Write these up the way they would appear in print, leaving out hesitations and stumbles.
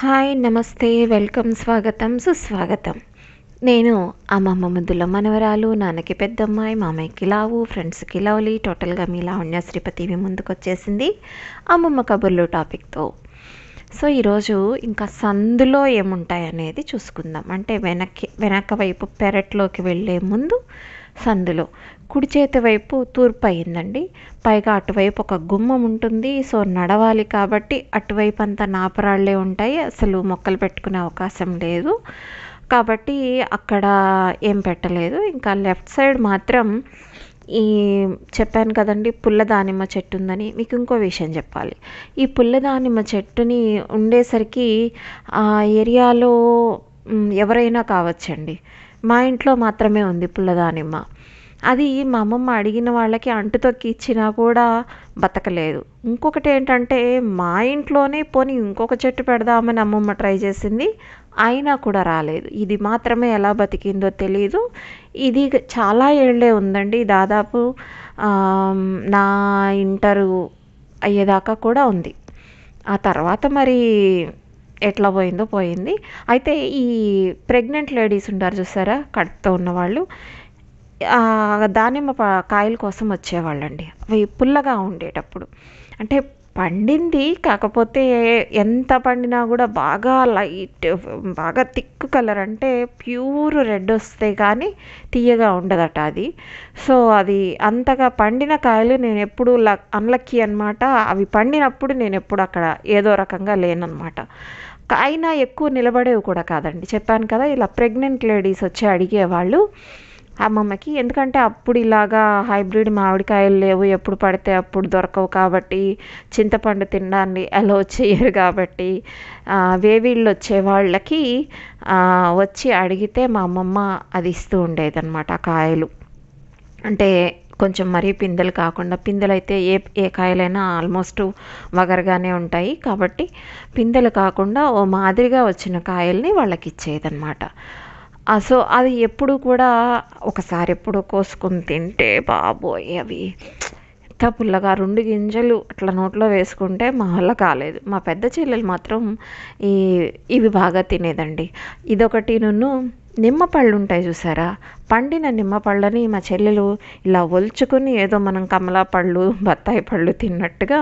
Hi నమస్తే welcome స్వాగతం సుస్వాగతం. నేను అమ్మమ్మ ముద్దుల మనవరాలు, నాన్నకి పెద్దమ్మాయి, మామయ్యకి లావు, ఫ్రెండ్స్కి లవ్లీ, టోటల్గా మీ లావణ్య శ్రీపతి మీ ముందుకు వచ్చేసింది అమ్మమ్మ కబుర్లు టాపిక్తో. సో ఈరోజు ఇంకా సందులో ఏముంటాయి అనేది చూసుకుందాం. అంటే వెనక వైపు పెరట్లోకి వెళ్ళే ముందు సందులో కుడి చేతి వైపు తూర్పు అయిందండి. పైగా అటువైపు ఒక గుమ్మం ఉంటుంది. సో నడవాలి కాబట్టి అటువైపు అంతా నాపరాళ్లే ఉంటాయి, అసలు మొక్కలు పెట్టుకునే అవకాశం లేదు కాబట్టి అక్కడ ఏం పెట్టలేదు. ఇంకా లెఫ్ట్ సైడ్ మాత్రం ఈ చెప్పాను కదండి పుల్ల దానిమ్మ చెట్టు ఉందని. మీకు ఇంకో విషయం చెప్పాలి. ఈ పుల్ల దానిమ్మ చెట్టుని ఉండేసరికి ఆ ఏరియాలో ఎవరైనా కావచ్చండి. మా ఇంట్లో మాత్రమే ఉంది పుల్ల దానిమ్మ. అది మా అమ్మమ్మ అడిగిన వాళ్ళకి అంటుతొక్కి ఇచ్చినా కూడా బతకలేదు. ఇంకొకటి ఏంటంటే మా ఇంట్లోనే పోనీ ఇంకొక చెట్టు పెడదామని అమ్మమ్మ ట్రై చేసింది, అయినా కూడా రాలేదు. ఇది మాత్రమే ఎలా బతికిందో తెలీదు. ఇది చాలా ఏళ్ళే ఉందండి, దాదాపు నా ఇంటరు అయ్యేదాకా కూడా ఉంది. ఆ తర్వాత మరి ఎట్లా పోయిందో పోయింది. అయితే ఈ ప్రెగ్నెంట్ లేడీస్ ఉంటారు చూసారా, కడుపుతో ఉన్నవాళ్ళు, దానిమ్మ కాయల కోసం వచ్చేవాళ్ళండి. అవి పుల్లగా ఉండేటప్పుడు, అంటే పండింది కాకపోతే ఎంత పండినా కూడా బాగా లైట్, బాగా థిక్ కలర్, అంటే ప్యూర్ రెడ్ వస్తే కానీ తీయగా ఉండదట అది. సో అది అంతగా పండిన కాయలు నేను ఎప్పుడు అన్లక్కీ అనమాట. అవి పండినప్పుడు నేను ఎప్పుడు అక్కడ ఏదో రకంగా లేనమాట. అయినా ఎక్కువ నిలబడేవి కూడా కాదండి. చెప్పాను కదా, ఇలా ప్రెగ్నెంట్ లేడీస్ వచ్చి అడిగేవాళ్ళు అమ్మమ్మకి. ఎందుకంటే అప్పుడు ఇలాగా హైబ్రిడ్ మామిడికాయలు లేవు, ఎప్పుడు పడితే అప్పుడు దొరకవు కాబట్టి, చింతపండు తినడాన్ని అలో చేయరు కాబట్టి, వేవిళ్ళు వచ్చే వాళ్ళకి వచ్చి అడిగితే మా అమ్మమ్మ అది ఇస్తూ ఉండేదన్నమాట. ఆ కాయలు అంటే కొంచెం మరీ పిందెలు కాకుండా, పిందెలు అయితే ఏ కాయలైనా ఆల్మోస్ట్ వగరగానే ఉంటాయి కాబట్టి పిందెలు కాకుండా ఓ మాదిరిగా వచ్చిన కాయల్ని వాళ్ళకి ఇచ్చేదన్నమాట. సో అది ఎప్పుడు కూడా ఒకసారి ఎప్పుడో కోసుకొని తింటే బాబోయ్ అవి ఎంత పుల్లగా, 2 గింజలు అట్లా నోట్లో వేసుకుంటే మా వల్ల కాలేదు. మా పెద్ద చెల్లెలు మాత్రం ఇవి బాగా తినేదండి. ఇదొకటి. నిమ్మపళ్ళు ఉంటాయి చూసారా, పండిన నిమ్మపళ్ళని మా చెల్లెలు ఇలా ఒలుచుకుని, ఏదో మనం కమలా పళ్ళు బత్తాయి పళ్ళు తిన్నట్టుగా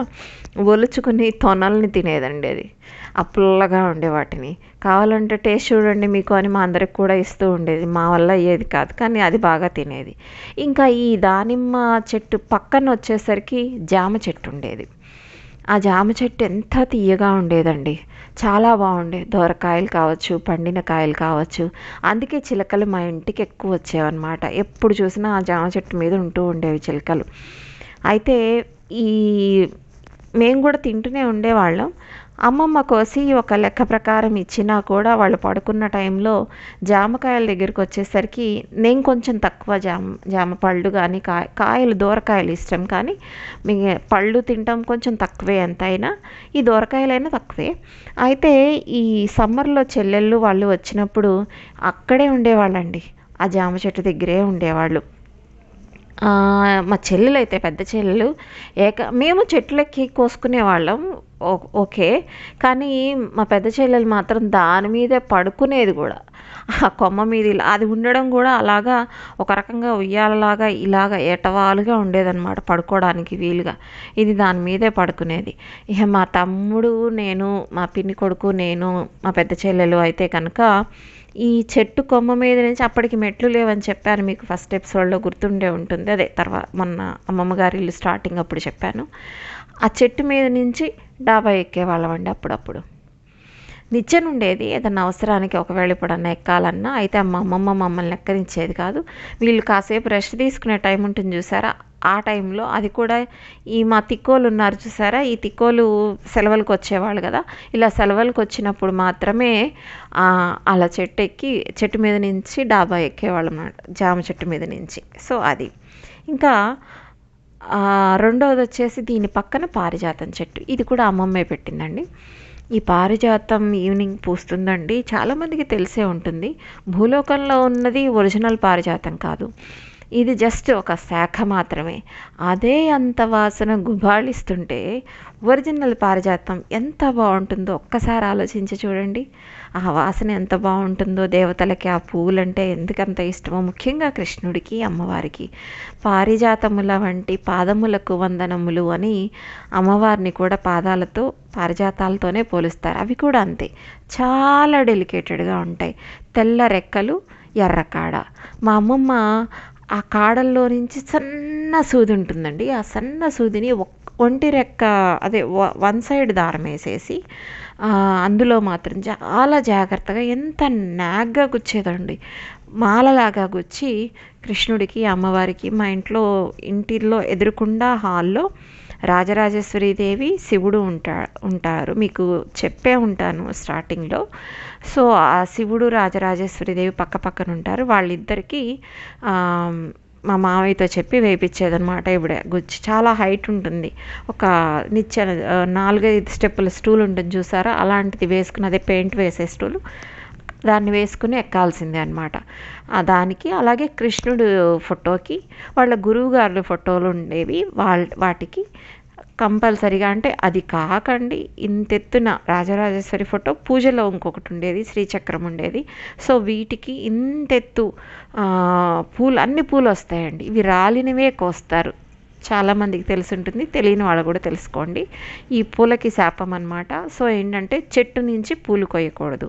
ఒలుచుకుని తొనల్ని తినేదండి. అది పుల్లగా ఉండే వాటిని కావాలంటే టేస్ట్ చూడండి మీకు అని మా అందరికి కూడా ఇస్తూ ఉండేది. మా వల్ల అయ్యేది కాదు, కానీ అది బాగా తినేది. ఇంకా ఈ దానిమ్మ చెట్టు పక్కన వచ్చేసరికి జామ చెట్టు ఉండేది. ఆ జామ చెట్టు ఎంత తీయగా ఉండేదండి, చాలా బాగుండేది. దోరకాయలు కావచ్చు, పండిన కాయలు కావచ్చు. అందుకే చిలకలు మా ఇంటికి ఎక్కువ వచ్చేవన్నమాట. ఎప్పుడు చూసినా ఆ జామ చెట్టు మీద ఉంటూ ఉండేవి చిలకలు. అయితే మేము కూడా తింటూనే ఉండేవాళ్ళం. అమ్మమ్మ కోసి ఒక లెక్క ప్రకారం ఇచ్చినా కూడా వాళ్ళు పడుకున్న టైంలో జామకాయల దగ్గరికి వచ్చేసరికి నేను కొంచెం తక్కువ జామ పళ్ళు కానీ కాయలు దూరకాయలు ఇష్టం, కానీ మీ పళ్ళు తింటాం కొంచెం తక్కువే ఎంతైనా, ఈ దూరకాయలైనా తక్కువే. అయితే ఈ సమ్మర్లో చెల్లెళ్ళు వాళ్ళు వచ్చినప్పుడు అక్కడే ఉండేవాళ్ళండి, ఆ జామ చెట్టు దగ్గరే ఉండేవాళ్ళు. మా చెల్లెలు అయితే పెద్ద చెల్లెలు మేము చెట్లెక్కి కోసుకునే వాళ్ళం ఓకే, కానీ మా పెద్ద చెల్లెలు మాత్రం దాని మీదే పడుకునేది కూడా. ఆ కొమ్మ మీద అది ఉండడం కూడా అలాగా ఒక రకంగా ఉయ్యాలలాగా ఇలాగ ఏటవాలుగా ఉండేదన్నమాట, పడుకోవడానికి వీలుగా. ఇది దాని మీదే పడుకునేది. ఇక మా తమ్ముడు, నేను, మా పిన్ని కొడుకు, నేను, మా పెద్ద చెల్లెలు అయితే కనుక ఈ చెట్టు కొమ్మ మీద నుంచి, అప్పటికి మెట్లు లేవని చెప్పాను మీకు ఫస్ట్ ఎపిసోడ్లో, గుర్తుండే ఉంటుంది. అదే తర్వాత మొన్న అమ్మమ్మ గారి ఇల్లు స్టార్టింగ్ అప్పుడు చెప్పాను. ఆ చెట్టు మీద నుంచి డాబా ఎక్కేవాళ్ళం అండి అప్పుడప్పుడు. నిచ్చెన ఉండేది ఏదన్నా అవసరానికి, ఒకవేళ ఎప్పుడన్నా ఎక్కాలన్నా. అయితే మా అమ్మమ్మ మమ్మల్ని ఎక్కరించేది కాదు. వీళ్ళు కాసేపు రెస్ట్ తీసుకునే టైం ఉంటుంది చూసారా, ఆ టైంలో, అది కూడా మా తిక్కోలు ఉన్నారు చూసారా, ఈ తిక్కోలు సెలవులకు వచ్చేవాళ్ళు కదా, ఇలా సెలవులకు వచ్చినప్పుడు మాత్రమే అలా చెట్టు ఎక్కి చెట్టు మీద నుంచి డాబా ఎక్కేవాళ్ళం అన్నమాట, జామ చెట్టు మీద నుంచి. సో అది. ఇంకా రెండవది వచ్చేసి దీని పక్కన పారిజాతం చెట్టు, ఇది కూడా అమ్మమ్మే పెట్టిందండి. ఈ పారిజాతం ఈవినింగ్ పూస్తుందండి, చాలామందికి తెలిసే ఉంటుంది. భూలోకంలో ఉన్నది ఒరిజినల్ పారిజాతం కాదు, ఇది జస్ట్ ఒక శాఖ మాత్రమే. అదే అంత వాసన గుబాళిస్తుంటే ఒరిజినల్ పారిజాతం ఎంత బాగుంటుందో ఒక్కసారి ఆలోచించి చూడండి. ఆ వాసన ఎంత బాగుంటుందో, దేవతలకి ఆ పువ్వులంటే ఎందుకంత ఇష్టమో, ముఖ్యంగా కృష్ణుడికి, అమ్మవారికి. పారిజాతముల వంటి పాదములకు వందనములు అని అమ్మవారిని కూడా పాదాలతో, పారిజాతాలతోనే పోలుస్తారు. అవి కూడా అంతే, చాలా డెలికేటెడ్గా ఉంటాయి. తెల్ల రెక్కలు, ఎర్ర కాడ. మా అమ్మమ్మ ఆ కాడల్లో నుంచి సన్న సూది ఉంటుందండి. ఆ సన్న సూదిని ఒంటి రెక్క, అదే వన్ సైడ్ దారం వేసేసి అందులో మాత్రం చాలా జాగ్రత్తగా ఎంత నాగ్గా గుచ్చేదండి. మాలలాగా గుచ్చి కృష్ణుడికి, అమ్మవారికి మా ఇంటిలో ఎదురుకుండా హాల్లో రాజరాజేశ్వరీదేవి, శివుడు ఉంటారు. మీకు చెప్పే ఉంటాను స్టార్టింగ్లో. సో ఆ శివుడు, రాజరాజేశ్వరీదేవి పక్క పక్కన ఉంటారు. వాళ్ళిద్దరికీ మా మామయ్యతో చెప్పి వేయించేదనమాట. ఇవిడ గుచ్చి చాలా హైట్ ఉంటుంది. ఒక నిచ్చెన 4-5 స్టెప్పుల స్టూల్ ఉంటుంది చూసారా, అలాంటిది వేసుకుని, అదే పెయింట్ వేసే స్టూలు, దాన్ని వేసుకుని ఎక్కాల్సిందే అనమాట. దానికి అలాగే కృష్ణుడు ఫోటోకి వాళ్ళ గురువుగారుల ఫోటోలు ఉండేవి. వాటికి కంపల్సరిగా, అంటే అది కాకండి, ఇంతెత్తున రాజరాజేశ్వరి ఫోటో, పూజలో ఇంకొకటి ఉండేది, శ్రీచక్రం ఉండేది. సో వీటికి ఇంతెత్తు అన్ని పూలు వస్తాయండి. ఇవి రాలినవే కోస్తారు. చాలామందికి తెలిసి ఉంటుంది, తెలియని వాళ్ళు కూడా తెలుసుకోండి. ఈ పూలకి శాపం అన్నమాట. సో ఏంటంటే చెట్టు నుంచి పూలు కొయ్యకూడదు,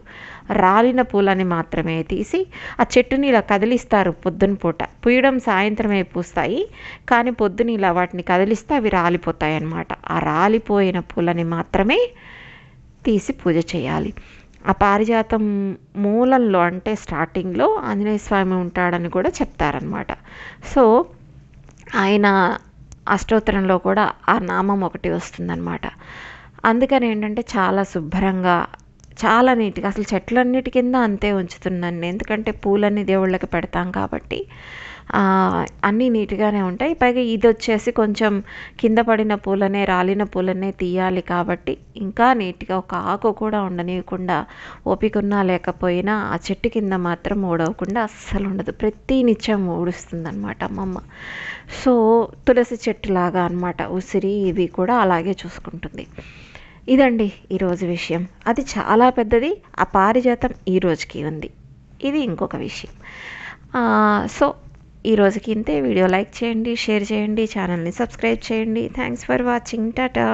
రాలిన పూలని మాత్రమే తీసి ఆ చెట్టుని ఇలా కదిలిస్తారు. పొద్దున పూట పూయడం సాయంత్రమే పూస్తాయి, కానీ పొద్దున ఇలా వాటిని కదిలిస్తే అవి రాలిపోతాయి అన్నమాట. ఆ రాలిపోయిన పూలని మాత్రమే తీసి పూజ చేయాలి. ఆ పారిజాతం మూలంలో, అంటే స్టార్టింగ్లో ఆంజనేయ స్వామి ఉంటాడని కూడా చెప్తారనమాట. సో ఆయన అష్టోత్తరంలో కూడా ఆ నామం ఒకటి వస్తుందన్నమాట. అందుకని ఏంటంటే చాలా శుభ్రంగా, చాలా నీట్గా, అసలు చెట్లన్నిటి కింద అంతే ఉంచుతున్నాను, ఎందుకంటే పూలన్నీ దేవుళ్ళకి పెడతాం కాబట్టి అన్నీ నీట్గానే ఉంటాయి. పైగా ఇది వచ్చేసి కొంచెం కింద పడిన పూలనే, రాలిన పూలనే తీయాలి కాబట్టి ఇంకా నీట్గా, ఒక ఆకు కూడా ఉండనివ్వకుండా, ఓపిక ఉన్నా లేకపోయినా ఆ చెట్టు కింద మాత్రం ఊడవకుండా అస్సలు ఉండదు. ప్రతి నిత్యం ఊడుస్తుందన్నమాట అమ్మమ్మ. సో తులసి చెట్టులాగా అనమాట, ఉసిరి ఇవి కూడా అలాగే చూసుకుంటుంది. ఇదండి ఈరోజు విషయం. అది చాలా పెద్దది. ఆ పారిజాతం ఈ రోజుకి ఉంది, ఇది ఇంకొక విషయం. సో ఈ రోజుకి ఇంతే. వీడియో లైక్ చేయండి, షేర్ చేయండి, ఛానల్ని సబ్స్క్రైబ్ చేయండి. Thanks for watching. టాటా.